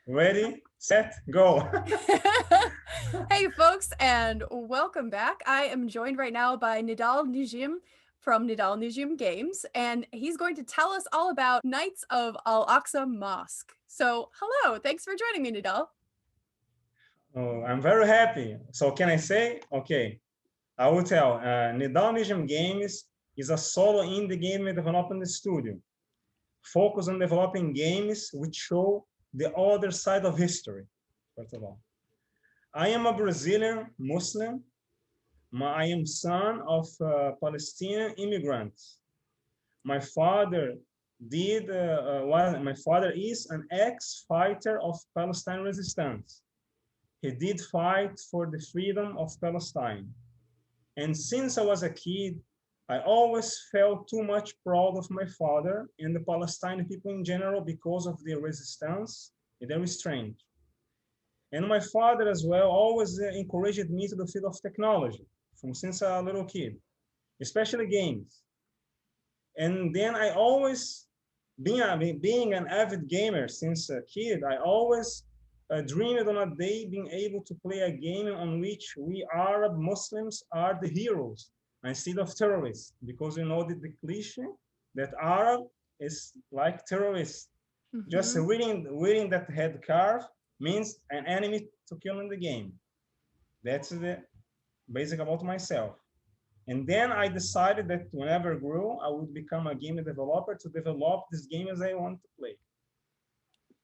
Ready, set, go. Hey, folks, and welcome back. I am joined right now by Nidal Nijim from Nidal Nijim Games, and he's going to tell us all about Knights of Al Aqsa Mosque. So, hello, thanks for joining me, Nidal. Oh, I'm very happy. So can I say? Okay, I will tell. Nidal Nijim Games is a solo indie game development studio focused on developing games which show the other side of history, first of all. I am a Brazilian Muslim. I am son of Palestinian immigrants. My father my father is an ex-fighter of Palestine resistance. He did fight for the freedom of Palestine. And since I was a kid, I always felt too much proud of my father and the Palestinian people in general because of their resistance and their restraint. And my father as well always encouraged me to the field of technology from since a little kid, especially games. And then I always, being an avid gamer since a kid, I always dreamed on a day being able to play a game on which we Arab Muslims are the heroes instead of terrorists, because you know the cliche that Arab is like terrorists. Just Mm-hmm. wearing that head scarf means an enemy to kill in the game. That's the basic about myself. And then I decided that whenever I grew, I would become a game developer to develop this game as I want to play.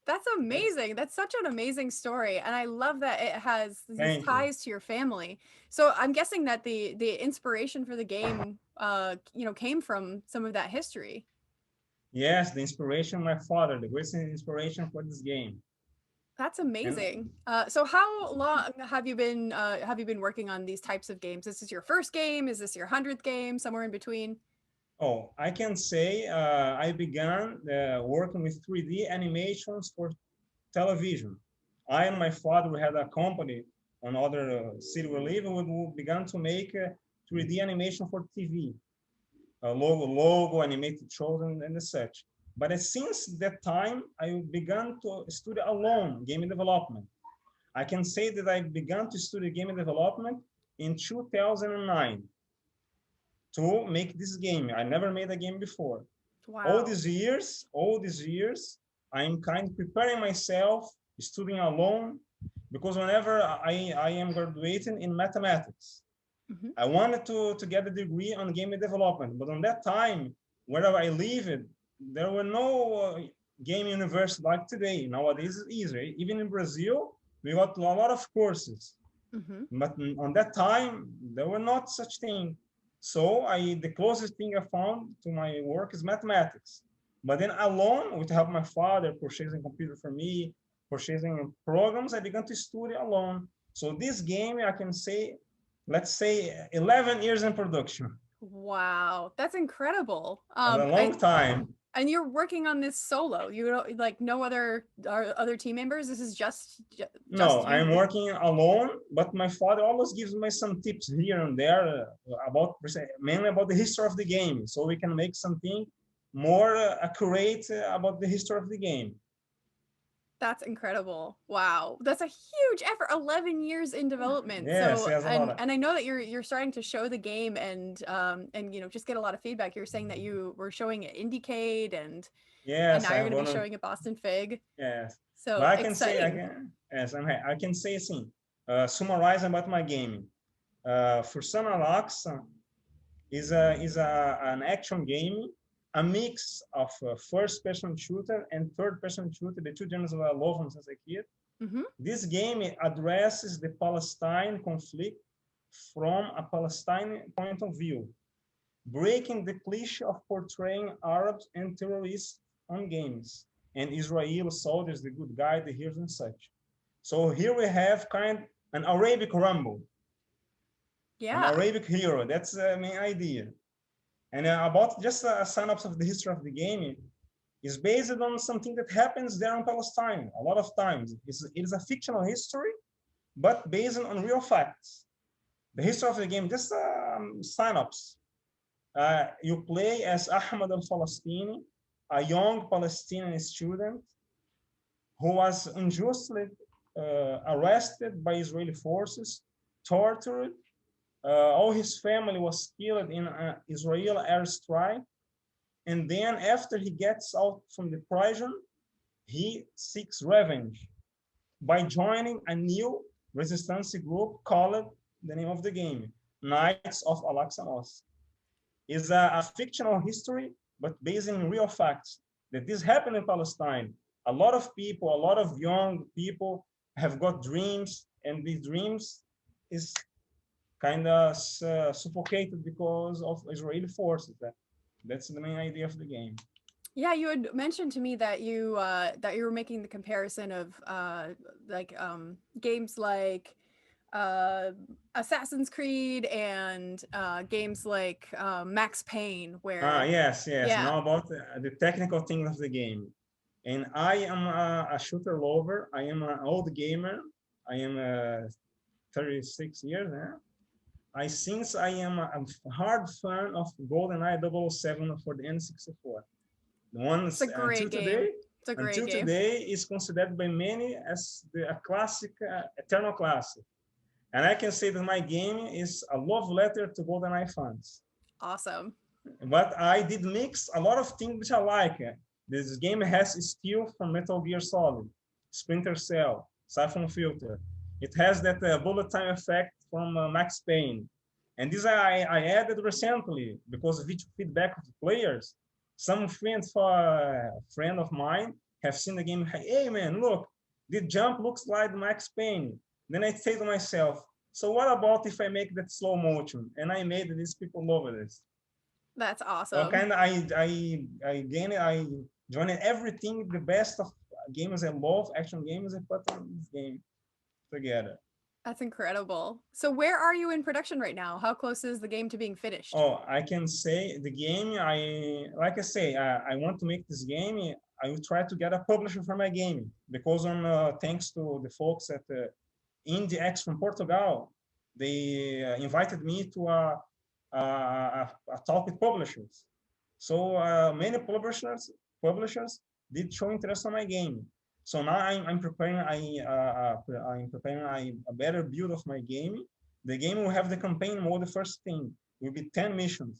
That's That's, amazing. That's such an amazing story, and I love that it has these thank you. ties to your family. So I'm guessing that the inspiration for the game, came from some of that history. Yes, the inspiration, my father, the greatest inspiration for this game. That's And amazing. So how long have you been working on these types of games? Is this your first game? Is this your 100th game? Somewhere in between? oh, I can say I began working with 3D animations for television. I and my father, we had a company on other city we live, and we began to make 3D animation for TV, logo, animated shows, and such. But since that time, I began to study alone game development. I can say that I began to study game development in 2009 to make this game. I never made a game before. Wow. All these years, I'm kind of preparing myself, studying alone, because whenever I am graduating in mathematics, Hmm. I wanted to get a degree on game development. But on that time, wherever I lived, there were no game university like today. Nowadays, it's easier. Even in Brazil, we got a lot of courses. Hmm. But on that time, there were not such thing. So the closest thing I found to my work is mathematics. But then alone, with help my father purchasing computer for me, purchasing programs, I began to study alone. So this game, I can say, let's say 11 years in production, Wow, that's incredible. a long time. And you're working on this solo. You don't like no other team members. This is No, just I'm you. working alone, but my father always gives me some tips here and there about mainly about the history of the game, so we can make something more accurate about the history of the game. That's incredible. Wow. That's a huge effort. 11 years in development. Yes, So yes, a lot. and I know that you're starting to show the game and just get a lot of feedback. You're saying that you were showing it Indiecade and Yes, now you're I'm going to be gonna. showing it BostonFIG. Yes, but So I can say exciting. again. Yes, I can say assim. Summarize about my gaming. For some Aqsa is an action game, a mix of first-person shooter and third-person shooter, the two genres I love them since a kid. Mhm. This game addresses the Palestine conflict from a Palestinian point of view, breaking the cliche of portraying Arabs and terrorists on games, and Israeli soldiers, the good guy, the heroes, and such. So here we have kind of an Arabic Rumble, an Yeah. Arabic hero. That's the main idea. And about just a synopsis of the history of the game is based on something that happens there in Palestine a lot of times. It is a fictional history, but based on real facts. The history of the game, just synopsis. You play as Ahmed al-Falastini, a young Palestinian student who was unjustly arrested by Israeli forces, tortured. All his family was killed in an Israeli airstrike. And then after he gets out from the prison, he seeks revenge by joining a new resistance group called the name of the game, Knights of Al-Aqsa Mosque. It's a fictional history, but based in real facts, that this happened in Palestine. A lot of people, a lot of young people have got dreams, and these dreams is kind of suffocated because of Israeli forces. That's the main idea of the game. Yeah, you had mentioned to me that you were making the comparison of games like Assassin's Creed and games like Max Payne, where yes. yeah. Now about the technical things of the game. And I am a shooter lover. I am an old gamer. I am 36 years now. Since I am a hard fan of GoldenEye 007 for the N64. The one It's a great game. It's a great until game. today is considered by many as a classic, eternal classic. And I can say that my game is a love letter to GoldenEye fans. Awesome. But I did mix a lot of things which I like. This game has steel from Metal Gear Solid, Splinter Cell, Siphon Filter. It has that bullet time effect from Max Payne. And this I added recently because of feedback of the players. Some friends for a friend of mine have seen the game. Hey man, look, the jump looks like Max Payne. Then I say to myself, so what about if I make that slow motion? And I made these people love this. That's awesome. So kind of I joined everything, the best of games I love, action games, I put in this game together. That's incredible. So where are you in production right now? How close is the game to being finished? Oh, I can say the game, I want to make this game. I will try to get a publisher for my game because thanks to the folks at IndieX from Portugal, they invited me to a talk with publishers. So many publishers did show interest in my game. So now I'm preparing a better build of my game. The game will have the campaign mode. The first thing will be 10 missions.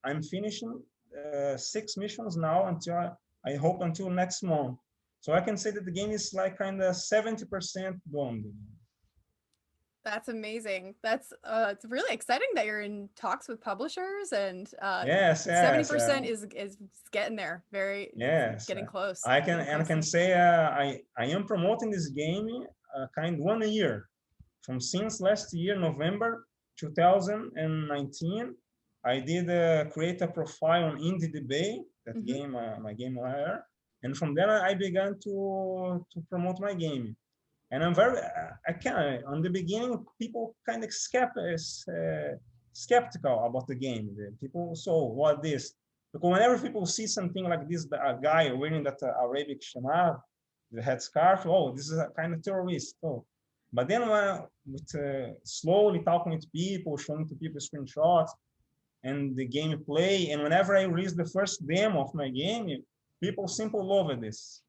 I'm finishing 6 missions now until I hope until next month. So I can say that the game is like kind of 70% done. That's amazing. That's it's really exciting that you're in talks with publishers, and yes, 70% is getting there. Getting close. I can say I am promoting this game kind 1 year from since last year November 2019. I did create a profile on IndieDB, that game, my game layer, and from there I began to promote my game. And I'm very, on the beginning, people kind of skeptical about the game. People, so what this? Because whenever people see something like this, a guy wearing that Arabic shamar, the headscarf, oh, this is a kind of terrorist. Oh. But then slowly talking with people, showing to people screenshots and the gameplay, and whenever I release the first demo of my game, people simply love this.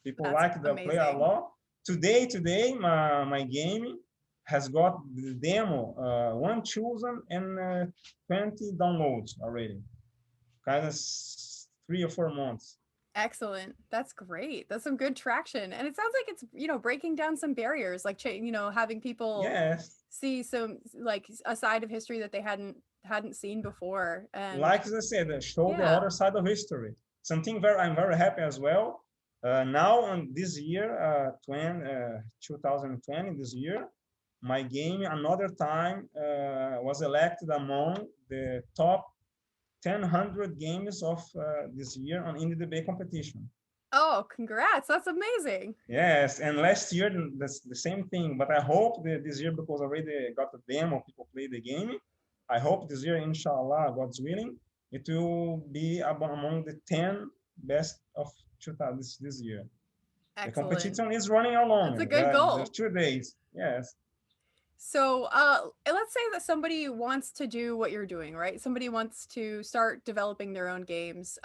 People like the play a lot. Today, my game has got the demo 1 chosen and 20 downloads already. Kind of 3 or 4 months. Excellent. That's great. That's some good traction. And it sounds like it's, breaking down some barriers, like, having people see some, like, a side of history that they hadn't seen before. And like I said, show the other side of history. Something I'm very happy as well. Now on this year, 2020, this year, my game another time was elected among the top 100 games of this year on IndieDB competition. Oh, congrats. That's amazing. Yes, and last year, that's the same thing. But I hope that this year, because I already got the demo, people play the game. I hope this year, inshallah, God's willing, it will be among the 10 best of this year. Excellent. The competition is running along. That's a good goal. There's 2 days. Yes. So let's say that somebody wants to do what you're doing, right? Somebody wants to start developing their own games.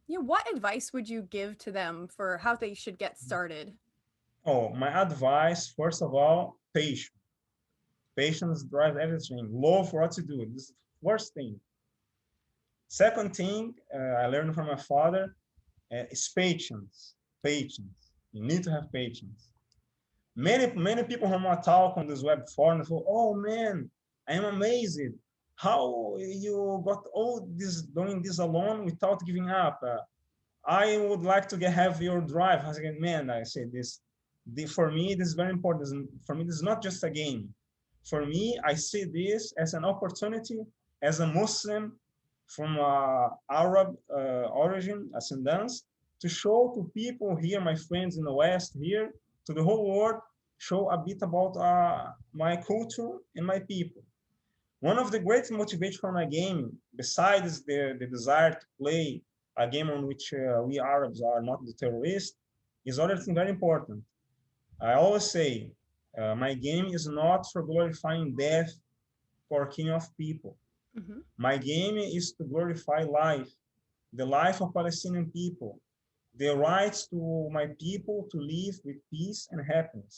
What advice would you give to them for how they should get started? Oh, my advice, first of all, patience. Patience drives everything. Love what you do. This is the first thing. Second thing I learned from my father is patience. Patience. You need to have patience. Many people who I talk on this web forum say, "Oh man, I am amazed how you got all this doing this alone without giving up. I would like to have your drive." I said, "Man," I say this. For me, this is very important. For me, this is not just a game. For me, I see this as an opportunity as a Muslim from Arab origin, ascendance, to show to people here, my friends in the West here, to the whole world, show a bit about my culture and my people. One of the great motivations for my game, besides the desire to play a game on which we Arabs are not the terrorists, is other thing very important. I always say, my game is not for glorifying death for killing of people. Mhm. My game is to glorify life, the life of Palestinian people, the rights to my people to live with peace and happiness,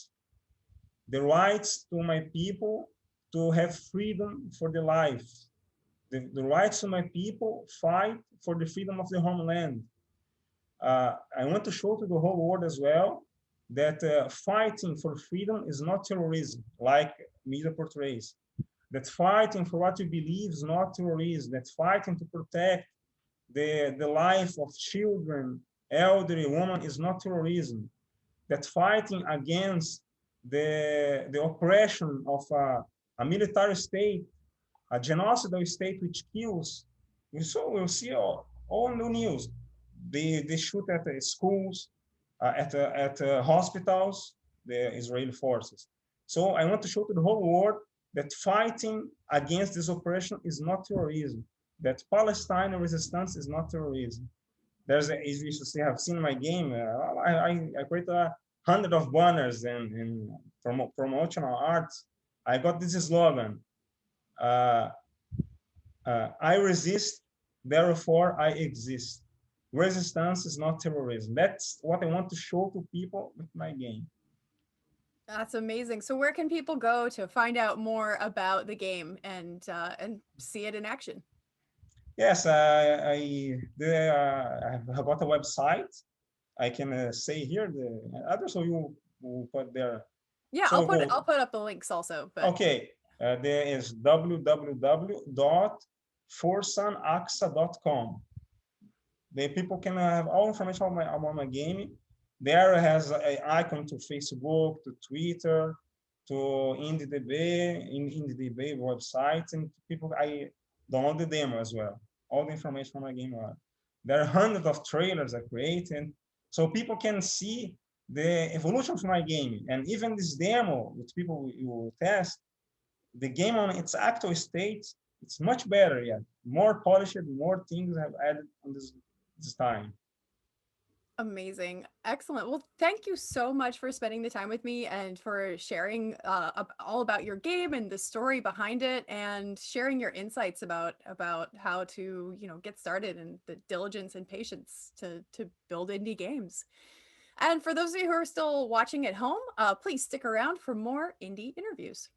the rights to my people to have freedom for their life, the rights to my people fight for the freedom of the homeland. I want to show to the whole world as well that fighting for freedom is not terrorism, like media portrays. That fighting for what you believe is not terrorism. That fighting to protect the life of children, elderly, women is not terrorism. That fighting against the oppression of a military state, a genocidal state which kills. We'll see all the news. They shoot at the schools, at hospitals, the Israeli forces. So I want to show to the whole world that fighting against this oppression is not terrorism. That Palestine resistance is not terrorism. As you see, have seen my game, I create 100 of banners and promotional arts. I got this slogan, uh, I resist, therefore I exist. Resistance is not terrorism. That's what I want to show to people with my game. That's amazing. So where can people go to find out more about the game and see it in action? Yes, I have got a website. I can say here the address, so you will put there. Yeah, So I'll put up the links also. But okay, there is www.forsanaqsa.com. The people can have all information about my game. There has an icon to Facebook, to Twitter, to IndieDB websites, and people I download the demo as well. All the information from my game are. There are hundreds of trailers I create, and so people can see the evolution of my game. And even this demo, which people will test, the game on its actual state, it's much better yet. More polished, more things have added on this time. amazing. Excellent. Well, thank you so much for spending the time with me and for sharing all about your game and the story behind it and sharing your insights about how to, get started and the diligence and patience to build indie games. And for those of you who are still watching at home, please stick around for more indie interviews.